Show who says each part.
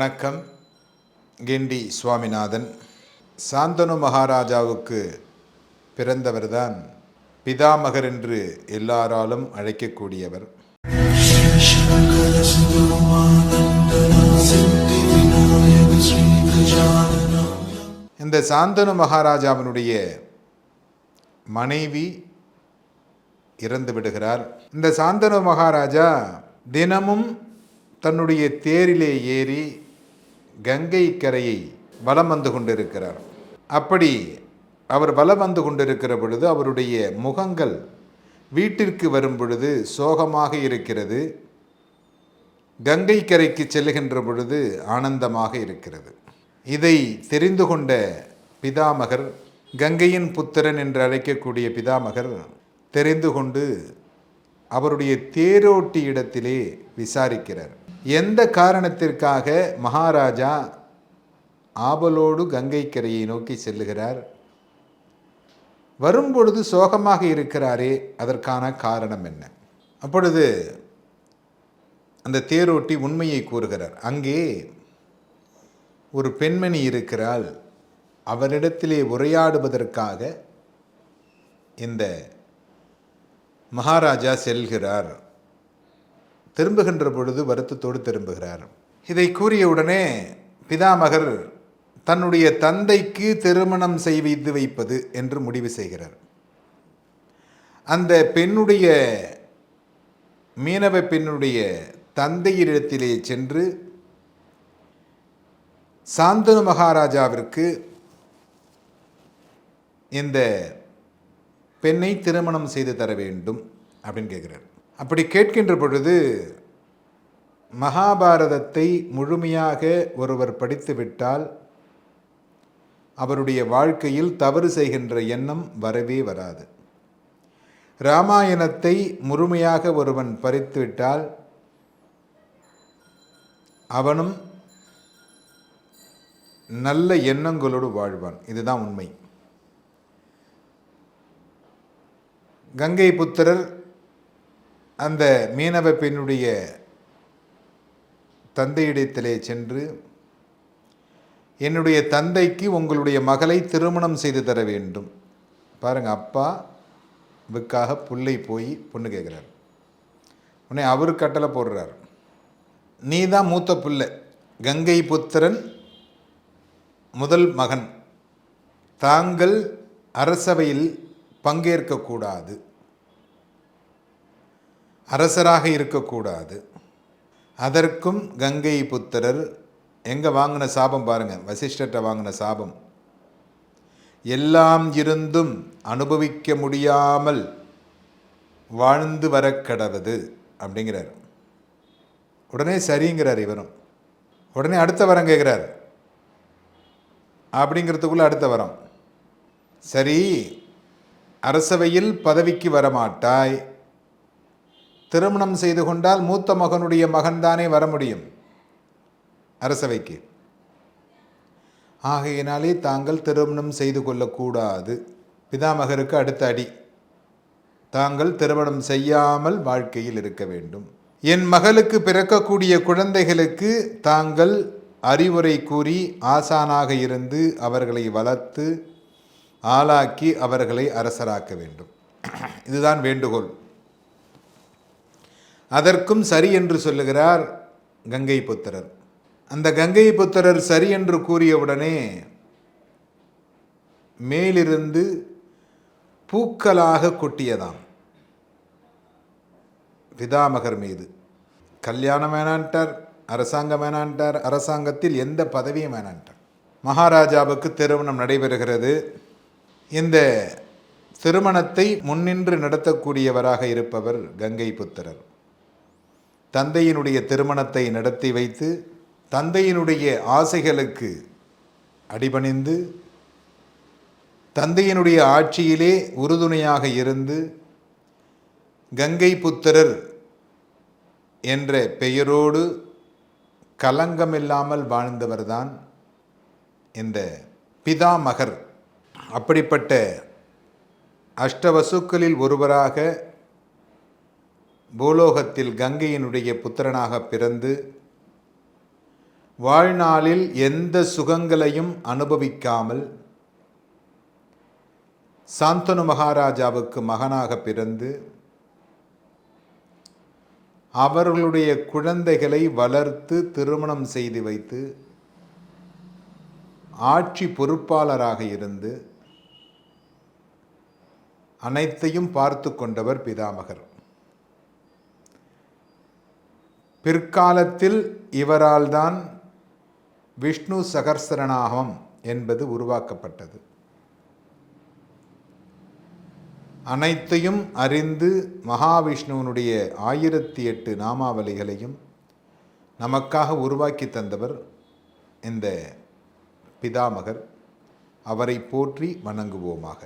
Speaker 1: வணக்கம். கிண்டி சுவாமிநாதன். சாந்தனு மகாராஜாவுக்கு பிறந்தவர்தான் பிதாமகர் என்று எல்லாராலும் அழைக்கக்கூடியவர். இந்த சாந்தனு மகாராஜாவினுடைய மனைவி இறந்து விடுகிறார். இந்த சாந்தனு மகாராஜா தினமும் தன்னுடைய தேரிலே ஏறி கங்கை கரையை வலம் வந்து கொண்டிருக்கிறார். அப்படி அவர் வலம் வந்து கொண்டிருக்கிற பொழுது அவருடைய முகங்கள் வீட்டிற்கு வரும் பொழுது சோகமாக இருக்கிறது. கங்கை கரைக்கு செல்லுகின்ற பொழுது ஆனந்தமாக இருக்கிறது. இதை தெரிந்து கொண்ட பிதாமகர், கங்கையின் புத்திரன் என்று அழைக்கக்கூடிய பிதாமகர் தெரிந்து கொண்டு அவருடைய தேரோட்டி இடத்திலே விசாரிக்கிறார். எந்த காரணத்திற்காக மகாராஜா ஆவலோடு கங்கை கரையை நோக்கி செல்லுகிறார், வரும்பொழுது சோகமாக இருக்கிறாரே, அதற்கான காரணம் என்ன? அப்பொழுது அந்த தேரோட்டி உண்மையை கூறுகிறார். அங்கே ஒரு பெண்மணி இருக்கிறாள், அவரிடத்திலே உரையாடுவதற்காக இந்த மகாராஜா செல்கிறார். திரும்புகின்ற பொழுது வருத்தத்தோடு திரும்புகிறார். இதை கூறியவுடனே பிதாமகர் தன்னுடைய தந்தைக்கு திருமணம் செய்து வைப்பது என்று முடிவு செய்கிறார். அந்த பெண்ணுடைய மீனவ பெண்ணுடைய தந்தையிடத்திலே சென்று சாந்தனு மகாராஜாவிற்கு இந்த பெண்ணை திருமணம் செய்து தர வேண்டும் அப்படின்னு கேட்குறார். அப்படி கேட்கின்ற பொழுது மகாபாரதத்தை முழுமையாக ஒருவர் படித்துவிட்டால் அவருடைய வாழ்க்கையில் தவறு செய்கின்ற எண்ணம் வரவே வராது. இராமாயணத்தை முழுமையாக ஒருவன் படித்துவிட்டால் அவனும் நல்ல எண்ணங்களோடு வாழ்வான். இதுதான் உண்மை. கங்கை புத்திரர் அந்த மீனவ பெண்ணுடைய தந்தையிடத்திலே சென்று, என்னுடைய தந்தைக்கு உங்களுடைய மகளை திருமணம் செய்து தர வேண்டும். பாருங்கள், அப்பாவுக்காக புள்ளை போய் பொண்ணு கேட்குறார். உடனே அவர் கட்டளை போடுறார், நீ தான் மூத்த பிள்ளை, கங்கை புத்திரன் முதல் மகன், தாங்கள் அரசவையில் பங்கேற்கக்கூடாது, அரசராக இருக்கக்கூடாது. அதற்கும் கங்கை புத்திரர் எங்கே வாங்கின சாபம் பாருங்கள், வசிஷ்டர்கிட்ட வாங்கின சாபம். எல்லாம் இருந்தும் அனுபவிக்க முடியாமல் வாழ்ந்து வர கடவுது அப்படிங்கிறார். உடனே சரிங்கிறார் இவரும். உடனே அடுத்த வரம் கேட்குறார். அப்படிங்கிறதுக்குள்ளே அடுத்த வரம், சரி அரசவையில் பதவிக்கு வரமாட்டாய், திருமணம் செய்து கொண்டால் மூத்த மகனுடைய மகன்தானே வர முடியும் அரசவைக்கு. ஆகையினாலே தாங்கள் திருமணம் செய்து கொள்ளக்கூடாது. பிதாமகருக்கு அடுத்த அடி, தாங்கள் திருமணம் செய்யாமல் வாழ்க்கையில் இருக்க வேண்டும். என் மகளுக்கு பிறக்கக்கூடிய குழந்தைகளுக்கு தாங்கள் அறிவுரை கூறி ஆசானாக இருந்து அவர்களை வளர்த்து ஆளாக்கி அவர்களை அரசராக்க வேண்டும். இதுதான் வேண்டுகோள். அதற்கும் சரி என்று சொல்லுகிறார் கங்கை புத்திரர். அந்த கங்கை புத்திரர் சரி என்று கூறியவுடனே மேலிருந்து பூக்களாக கொட்டியதாம் பிதாமகர் மீது. கல்யாணம் வேணான்ட்டார், அரசாங்கம் வேணான்ட்டார், அரசாங்கத்தில் எந்த பதவியும் வேணான்ட்டார். மகாராஜாவுக்கு திருமணம் நடைபெறுகிறது. இந்த திருமணத்தை முன்னின்று நடத்தக்கூடியவராக இருப்பவர் கங்கை புத்திரர். தந்தையினுடைய திருமணத்தை நடத்தி வைத்து தந்தையினுடைய ஆசைகளுக்கு அடிபணிந்து தந்தையினுடைய ஆட்சியிலே உறுதுணையாக இருந்து கங்கை புத்திரர் என்ற பெயரோடு கலங்கமில்லாமல் வாழ்ந்தவர்தான் இந்த பிதாமகர். அப்படிப்பட்ட அஷ்டவசுக்களில் ஒருவராக பூலோகத்தில் கங்கையினுடைய புத்திரனாக பிறந்து வாழ்நாளில் எந்த சுகங்களையும் அனுபவிக்காமல் சாந்தனு மகாராஜாவுக்கு மகனாக பிறந்து அவர்களுடைய குழந்தைகளை வளர்த்து திருமணம் செய்து வைத்து ஆட்சி பொறுப்பாளராக இருந்து அனைத்தையும் பார்த்து கொண்டவர் பிதாமகர். பிற்காலத்தில் இவரால் தான் விஷ்ணு சகஸ்ரநாமம் என்பது உருவாக்கப்பட்டது. அனைத்தையும் அறிந்து மகாவிஷ்ணுவனுடைய 1008 நாமாவளிகளையும் நமக்காக உருவாக்கி தந்தவர் இந்த பிதாமகர். அவரை போற்றி வணங்குவோமாக.